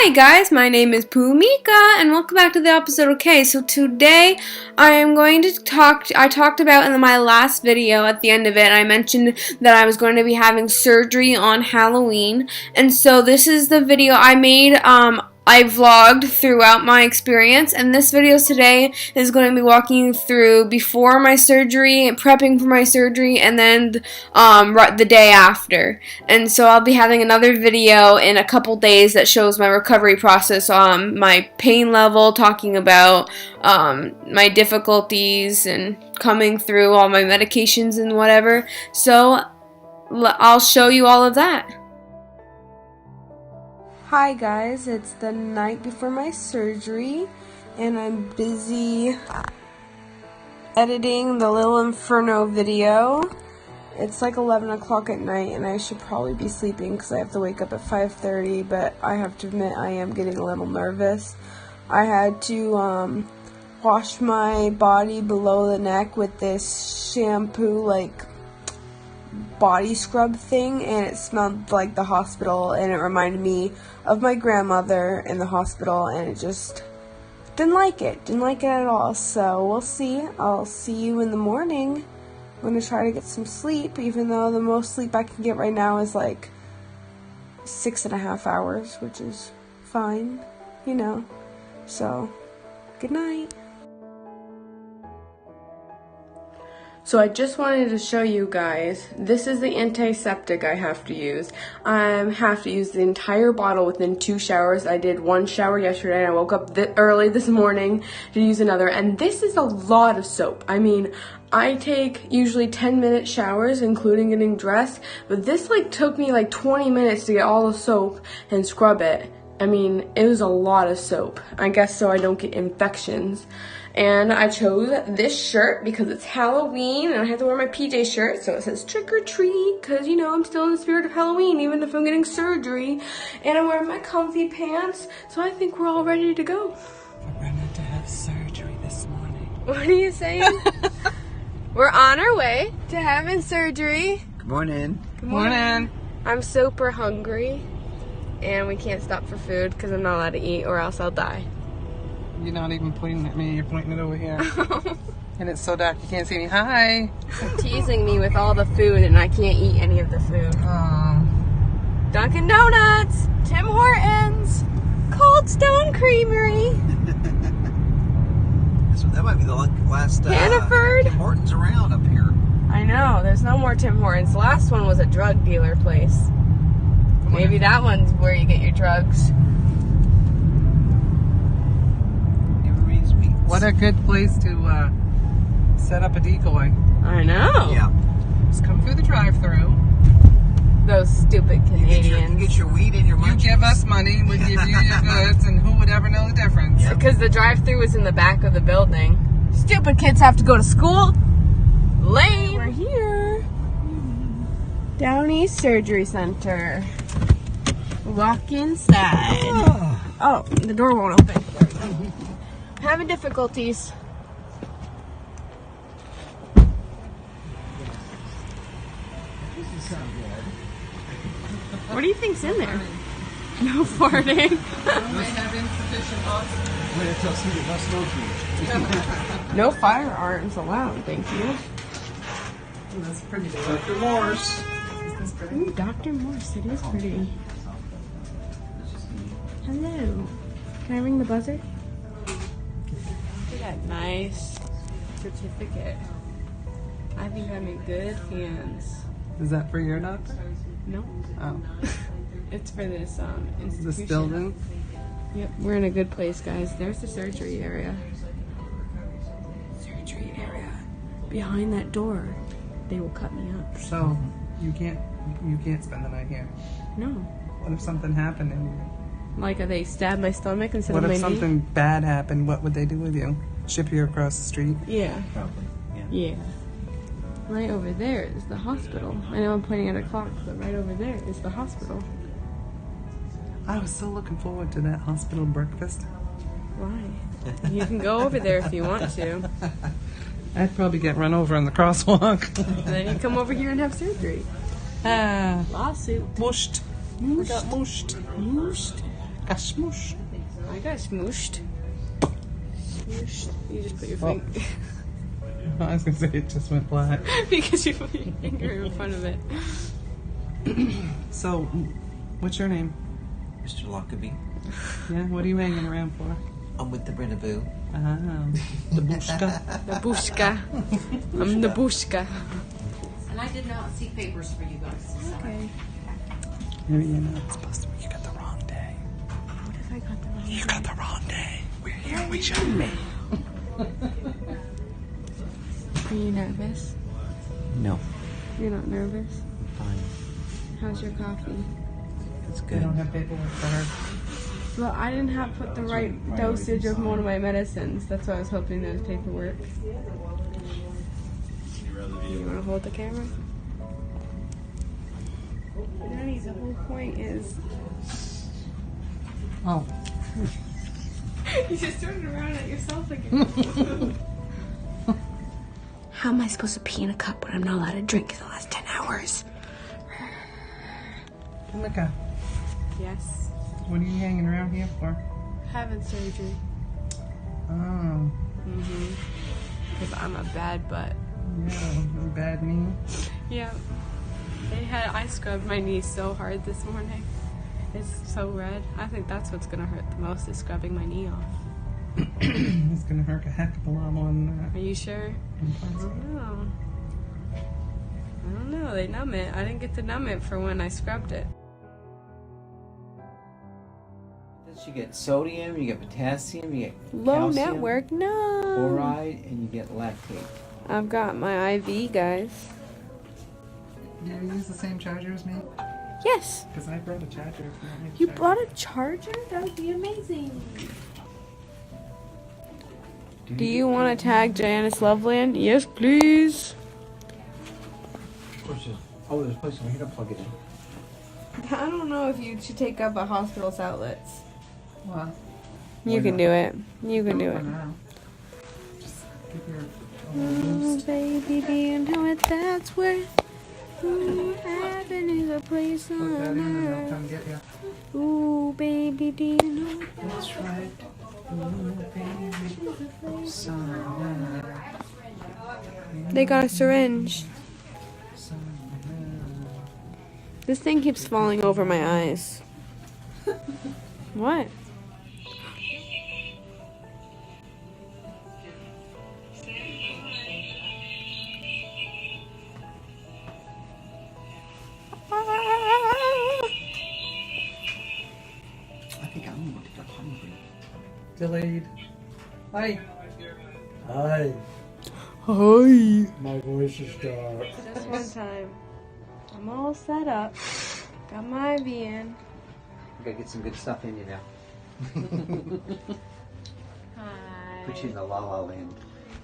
Hi guys, my name is Pumika and welcome back to the episode. Okay, so today I am going to I talked about in my last video at the end of it, I mentioned that I was going to be having surgery on Halloween, and so this is the video I made. I vlogged throughout my experience, and this video today is going to be walking you through before my surgery, prepping for my surgery, and then the day after. And so I'll be having another video in a couple days that shows my recovery process, my pain level, talking about my difficulties and coming through all my medications and whatever. So I'll show you all of that. Hi guys, it's the night before my surgery and I'm busy editing the Little Inferno video. It's like 11 o'clock at night and I should probably be sleeping because I have to wake up at 5:30, but I have to admit I am getting a little nervous. I had to wash my body below the neck with this shampoo, like body scrub thing, and it smelled like the hospital and it reminded me of my grandmother in the hospital, and it just didn't like it at all. So we'll see. I'll see you in the morning. I'm gonna try to get some sleep, even though the most sleep I can get right now is like 6.5 hours, which is fine, you know. So good night. So I just wanted to show you guys, this is the antiseptic I have to use. I have to use the entire bottle within 2 showers. I did 1 shower yesterday and I woke up early this morning to use another. And this is a lot of soap. I mean, I take usually 10-minute showers, including getting dressed. But this took me 20 minutes to get all the soap and scrub it. I mean, it was a lot of soap. I guess so I don't get infections. And I chose this shirt because it's Halloween and I have to wear my PJ shirt, so it says trick or treat, because you know I'm still in the spirit of Halloween even if I'm getting surgery. And I'm wearing my comfy pants, so I think we're all ready to go. We're ready to have surgery this morning. What are you saying? We're on our way to having surgery. Good morning. Good morning. I'm super hungry and we can't stop for food because I'm not allowed to eat or else I'll die. You're not even pointing at me, you're pointing it over here. And it's so dark you can't see me. Hi! You're teasing me with all the food and I can't eat any of the food. Dunkin' Donuts, Tim Hortons, Cold Stone Creamery. That might be the last Hannaford. Tim Hortons around up here. I know, there's no more Tim Hortons. The last one was a drug dealer place. Maybe that one's where you get your drugs. What a good place to set up a decoy. I know. Yeah. Just come through the drive-thru. Those stupid Canadians. You get your weed and your munchies. You give us money, we give you your goods, and who would ever know the difference? Yep. Because the drive-thru was in the back of the building. Stupid kids have to go to school. Lame. We're here. Downey Surgery Center. Walk inside. Oh, the door won't open. Having difficulties. What do you think's in there? No farting. No firearms allowed, thank you. That's pretty good. Dr. Morse. Ooh, Dr. Morse, it is pretty. Hello. Can I ring the buzzer? Look at that nice certificate. I think I'm in good hands. Is that for your doctor? No. Oh. It's for this institution. This building? Yep, we're in a good place, guys. There's the surgery area. Surgery area. Behind that door, they will cut me up. So, you can't spend the night here. No. What if something happened and Like, they stabbed my stomach instead what of my if knee? something bad happened? What would they do with you? Ship you across the street? Yeah. Probably. Yeah. Right over there is the hospital. I know I'm pointing at a clock, but right over there is the hospital. I was so looking forward to that hospital breakfast. Why? You can go over there if you want to. I'd probably get run over on the crosswalk. And then you come over here and have surgery. Lawsuit. Mushed. I got mushed. Mushed. Smoosh. I got smooshed. Smooshed. You just put your Oh. finger. I was gonna say it just went flat. Because you put your finger in front of it. So, what's your name? Mr. Lockerbie. Yeah, what are you hanging around for? I'm with the Brenaboo. The bushka. The bushka. I'm the bushka. And I did not see papers for you guys. So. Okay. Maybe you're not supposed to. You got the wrong day. What if I got the wrong You got the wrong day. We're here. We shouldn't be. Are you nervous? No. You're not nervous? Fine. How's your coffee? It's We good. don't have paperwork for her. Well, I didn't have put the right dosage of one of my medicines. That's why I was hoping there was paperwork. You want to hold the camera? Daddy, the whole point is... Oh. You just turned around at yourself again. How am I supposed to pee in a cup when I'm not allowed to drink in the last 10 hours? Mika, Yes. what are you hanging around here for? Having surgery. Oh, Because I'm a bad butt. yeah, bad knee. Yeah. I scrubbed my knee so hard this morning. It's so red. I think that's what's gonna hurt the most is scrubbing my knee off. It's gonna hurt a heck of a lot more than that. Are you sure? I don't know. They numb it. I didn't get to numb it for when I scrubbed it. You get sodium, you get potassium, you get Low calcium, network, no. chloride, and you get lactate. I've got my IV, guys. Do you use the same charger as me? Yes. Because I brought a charger. If want me to You charge brought a charger? That would be amazing. Do you want to tag Janice Loveland? Yes, please. Oh, there's a place over here to plug it in. I don't know if you should take up a hospital's outlets. Well, You can do it. You can do for it. now. Just give your Oh, baby, do you know it? That's where heaven is a place plug that on in and they'll earth. come get you. Ooh, baby, do you know? That's right. Ooh, baby. Somewhere. They got a syringe. Somewhere. This thing keeps falling over my eyes. What? I think I'm going to get hungry. Delayed. Hi. Hi, Hi. my voice is dark. Just one time. I'm all set up. Got my IV in. We gotta get some good stuff in you now. Hi. Put you in the La La Land.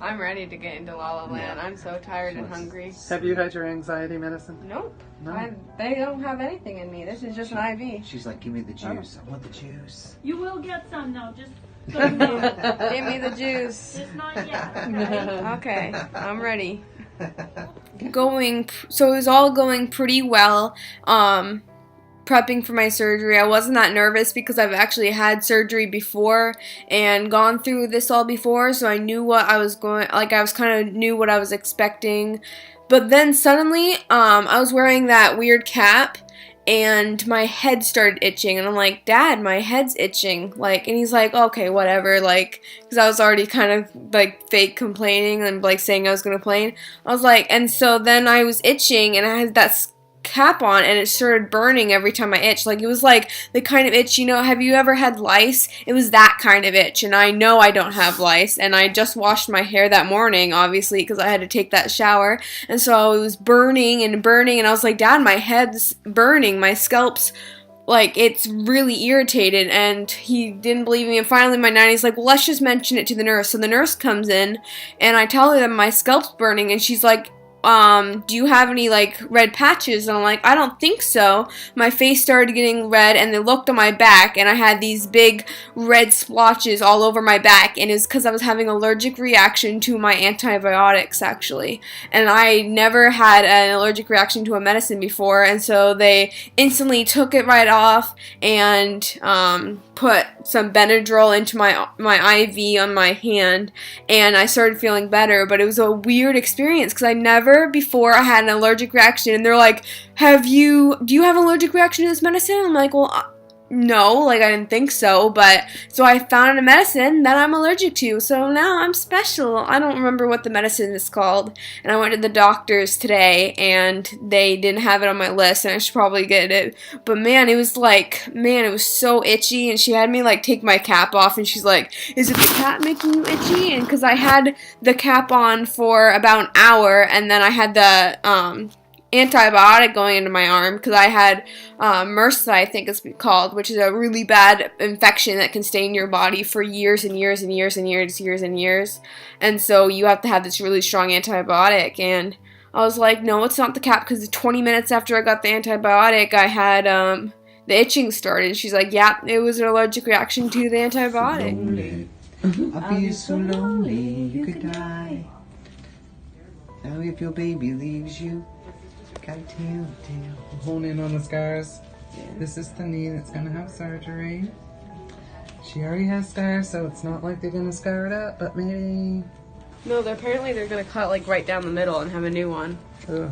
I'm ready to get into La La Land. Yeah. I'm so tired and hungry. Have you had your anxiety medicine? Nope. No. They don't have anything in me. This is just an IV. She's like, give me the juice. I want the juice. You will get some though, just so you know. Give me the juice. Just not yet. Okay? Okay, I'm ready. So it was all going pretty well. Prepping for my surgery. I wasn't that nervous because I've actually had surgery before and gone through this all before, so I knew what I was knew what I was expecting. But then suddenly, I was wearing that weird cap and my head started itching, and I'm like, Dad, my head's itching, like, and he's like, okay, whatever, like, because I was already kind of, like, fake complaining and, like, saying I was gonna complain. I was like, and so then I was itching, and I had that cap on, and it started burning every time I itched. Like, it was like the kind of itch, you know, have you ever had lice? It was that kind of itch, and I know I don't have lice, and I just washed my hair that morning, obviously, because I had to take that shower, and so it was burning, and I was like, Dad, my head's burning, my scalp's, like, it's really irritated, and he didn't believe me, and finally my nanny's like, well, let's just mention it to the nurse. So the nurse comes in, and I tell her that my scalp's burning, and she's like, do you have any like red patches? And I'm like, I don't think so. My face started getting red, and they looked on my back, and I had these big red splotches all over my back, and it's because I was having an allergic reaction to my antibiotics, actually. And I never had an allergic reaction to a medicine before, and so they instantly took it right off and put some Benadryl into my IV on my hand, and I started feeling better. But it was a weird experience because I never before I had an allergic reaction, and they're like, do you have an allergic reaction to this medicine? I'm like, well, no, like I didn't think so, but so I found a medicine that I'm allergic to, so now I'm special. I don't remember what the medicine is called, and I went to the doctor's today, and they didn't have it on my list, and I should probably get it, but man, it was so itchy, and she had me like take my cap off, and she's like, is it the cap making you itchy? And because I had the cap on for about an hour, and then I had the, antibiotic going into my arm because I had MRSA, I think it's called, which is a really bad infection that can stay in your body for years and years and years and years and years. And so you have to have this really strong antibiotic. And I was like, no, it's not the cap, because 20 minutes after I got the antibiotic, I had the itching started. She's like, yeah, it was an allergic reaction to the antibiotic. I'll be so lonely, you could die. Now if your baby leaves you, gotta tell. Hone in on the scars. This is the knee that's gonna have surgery. She already has scars, so it's not like they're gonna scar it up, but maybe. No, apparently they're gonna cut like right down the middle and have a new one. Ugh.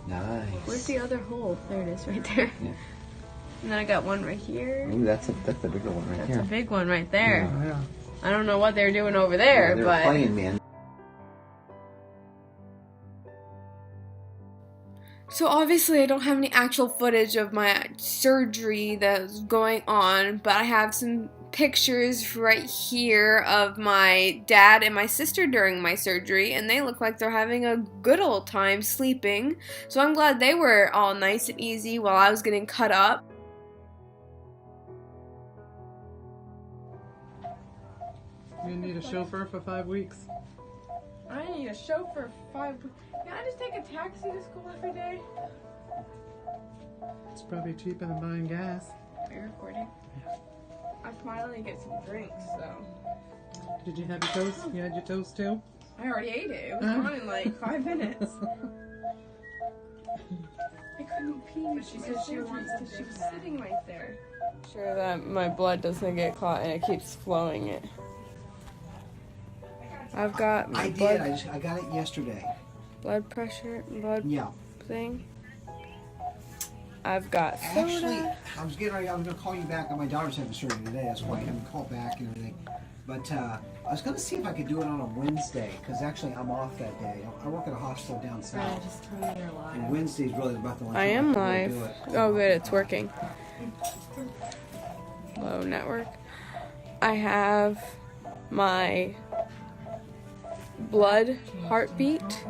Nice. Where's the other hole? There it is, right there. Yeah. And then I got one right here. Ooh, that's a bigger one right That's here. a big one right there. Oh, yeah. I don't know what they're doing over there, They're but playing, man. so obviously I don't have any actual footage of my surgery that's going on, but I have some pictures right here of my dad and my sister during my surgery, and they look like they're having a good old time sleeping. So I'm glad they were all nice and easy while I was getting cut up. You need a chauffeur for 5 weeks. I need a chauffeur for 5 weeks. Can I just take a taxi to school every day? It's probably cheaper than buying gas. Are you recording? I finally get some drinks, so. Did you have your toast? You had your toast too? I already ate it. It was gone in like 5 minutes. I couldn't pee. But she said she wants to. She was sitting right there. Sure that my blood doesn't get caught and it keeps flowing it. I've got my I got it yesterday. blood pressure, blood Yeah. thing. I've got soda. Actually, I was getting ready. I was going to call you back. My daughter's having surgery today. That's why I haven't called back and everything. But I was going to see if I could do it on a Wednesday, because actually I'm off that day. I work at a hospital down south. Just tell me you're live. And Wednesday's really about the only I time am can really live. do it. Oh, good, it's working. Low network. I have my blood heartbeat.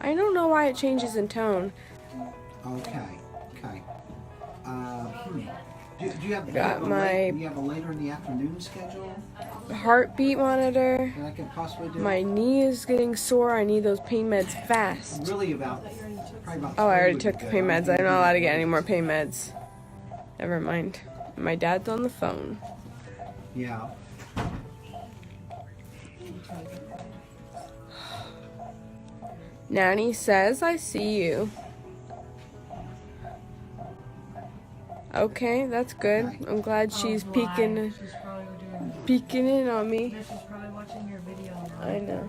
I don't know why it changes in tone. Okay. Do you have, Got do you have a later in the afternoon schedule Heartbeat monitor. that I could possibly do? My knee is getting sore. I need those pain meds fast. Really probably about Oh, I 3 already would took be the good. pain meds. I'm not allowed to get any more pain meds. Never mind. My dad's on the phone. Yeah. Nanny says, I see you. Okay, that's good. I'm glad she's peeking She's probably doing. peeking in on me. She's probably watching your video. I know.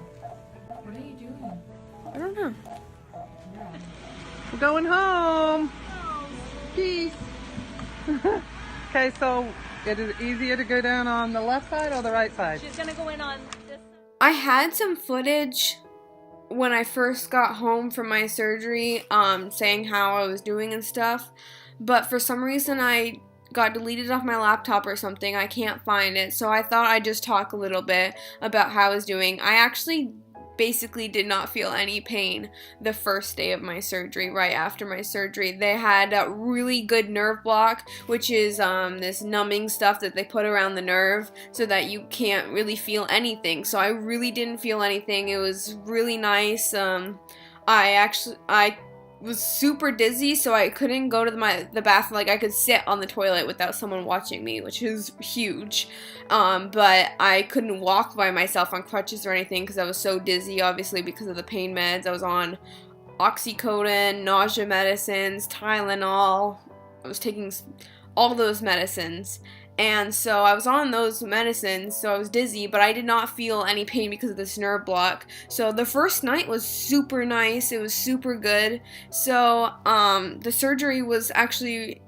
What are you doing? I don't know. We're going home. Peace. Okay, so it is easier to go down on the left side or the right side? She's gonna go in on this. I had some footage when I first got home from my surgery, saying how I was doing and stuff, but for some reason I got deleted off my laptop or something. I can't find it, so I thought I'd just talk a little bit about how I was doing. I actually basically did not feel any pain the first day of my surgery. Right after my surgery, they had a really good nerve block, which is this numbing stuff that they put around the nerve so that you can't really feel anything. So I really didn't feel anything. It was really nice. I was super dizzy, so I couldn't go to the bathroom. Like, I could sit on the toilet without someone watching me, which is huge. But I couldn't walk by myself on crutches or anything because I was so dizzy, obviously, because of the pain meds. I was on oxycodone, nausea medicines, Tylenol. I was taking all those medicines. And so I was on those medicines, so I was dizzy, but I did not feel any pain because of this nerve block. So the first night was super nice. It was super good. So the surgery was actually,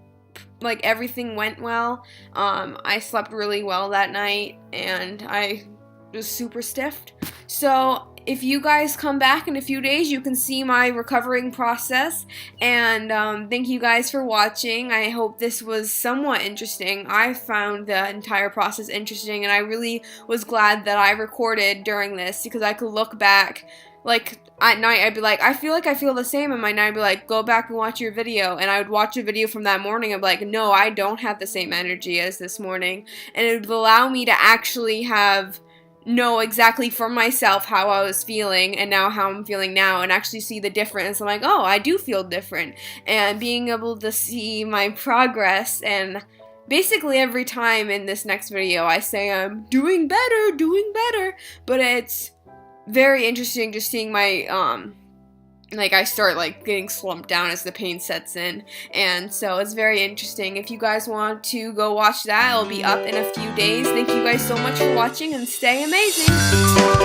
like, everything went well. I slept really well that night, and I was super stiffed. So if you guys come back in a few days, you can see my recovering process. And thank you guys for watching. I hope this was somewhat interesting. I found the entire process interesting, and I really was glad that I recorded during this because I could look back. Like, at night, I'd be like, I feel the same. And my night, I'd be like, go back and watch your video. And I would watch a video from that morning. I'd be like, no, I don't have the same energy as this morning. And it would allow me to actually know exactly for myself how I was feeling and now how I'm feeling now, and actually see the difference. I'm like, oh, I do feel different. And being able to see my progress, and basically every time in this next video I say I'm doing better, but it's very interesting just seeing my like, I start, like, getting slumped down as the pain sets in, and so it's very interesting. If you guys want to go watch that, it'll be up in a few days. Thank you guys so much for watching, and stay amazing!